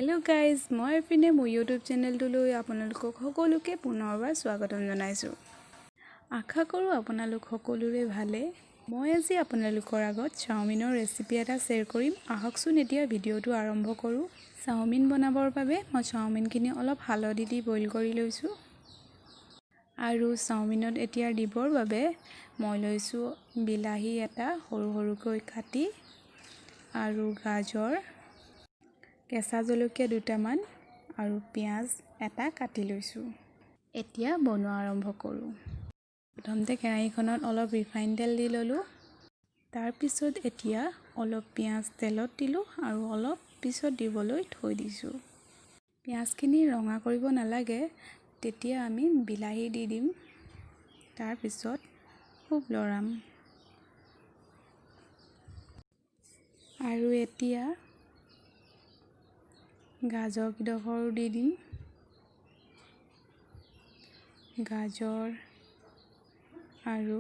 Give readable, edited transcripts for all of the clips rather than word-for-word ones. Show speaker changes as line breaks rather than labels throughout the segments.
Hello' guys, মই পিনে মোৰ ইউটিউব চেনেলটোলৈ আপোনালোকক সকলোকে পুনৰবাৰ স্বাগতম জনাইছোঁ। আশা কৰোঁ আপোনালোক সকলোৰে ভালে। মই আজি আপোনালোকৰ আগত চাওমিনৰ ৰেচিপি এটা শ্বেয়াৰ কৰিম। আহকচোন এতিয়া ভিডিঅ'টো আৰম্ভ কৰোঁ। চাওমিন বনাবৰ বাবে মই চাওমিনখিনি অলপ হালধি দি বইল কৰি লৈছোঁ। আৰু চাওমিনত এতিয়া দিবৰ বাবে মই লৈছোঁ বিলাহী এটা সৰু সৰুকৈ কাটি আৰু গাজৰ, কেঁচা জলকীয়া দুটামান আৰু পিঁয়াজ এটা কাটি লৈছোঁ। এতিয়া বনোৱা আৰম্ভ কৰোঁ। প্ৰথমতে কেৰাহীখনত অলপ ৰিফাইন তেল দি ল'লোঁ। তাৰপিছত এতিয়া অলপ পিঁয়াজ তেলত দিলোঁ আৰু অলপ পিছত দিবলৈ থৈ দিছোঁ। পিঁয়াজখিনি ৰঙা কৰিব নালাগে, তেতিয়া আমি বিলাহী দি দিম। তাৰপিছত খুব লৰাম। আৰু এতিয়া গাজৰকেইডোখৰো দি দিম। গাজৰ আৰু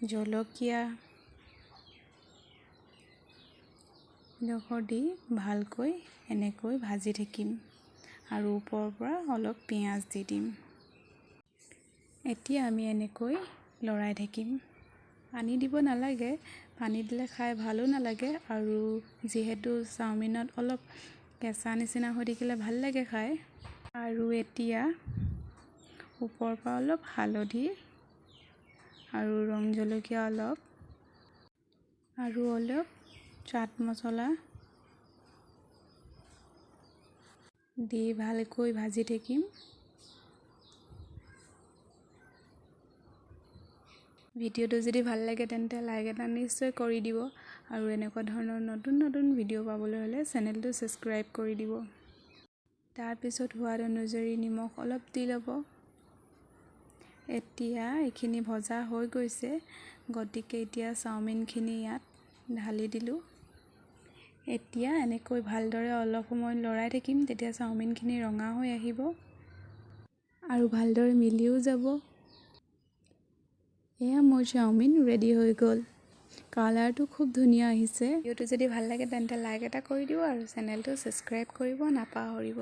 জলকীয়া ডোখৰ দি ভালকৈ এনেকৈ ভাজি থাকিম আৰু ওপৰৰ পৰা অলপ পিঁয়াজ দি দিম। এতিয়া আমি এনেকৈ লৰাই থাকিম। পানী দিব নালাগে, পানী দিলে খাই ভালো নালাগে আৰু যিহেতু চাওমিনত অলপ কেঁচা নিচিনা হৈ থাকিলে ভাল লাগে খাই। আৰু এতিয়া ওপৰৰ পৰা অলপ হালধি আৰু ৰং জলকীয়া অলপ আৰু অলপ চাট মছলা দি ভালকৈ ভাজি থাকিম। ভিডিঅ'টো যদি ভাল লাগে তেন্তে লাইক এটা নিশ্চয় কৰি দিব আৰু এনেকুৱা ধৰণৰ নতুন নতুন ভিডিঅ' পাবলৈ হ'লে চেনেলটো ছাবস্ক্ৰাইব কৰি দিব। তাৰপিছত সোৱাদ অনুযায়ী নিমখ অলপ দি ল'ব। এতিয়া এইখিনি ভজা হৈ গৈছে, গতিকে এতিয়া চাওমিনখিনি ইয়াত ঢালি দিলোঁ। এতিয়া এনেকৈ ভালদৰে অলপ সময় লৰাই থাকিম, তেতিয়া চাওমিনখিনি ৰঙা হৈ আহিব আৰু ভালদৰে মিলিও যাব। এয়া মোৰ চাওমিন ৰেডি হৈ গ'ল। কালাৰটো খুব ধুনীয়া আহিছে। ভিডিঅ'টো যদি ভাল লাগে তেন্তে লাইক এটা কৰি দিব আৰু চেনেলটো ছাবস্ক্ৰাইব কৰিব নাপাহৰিব।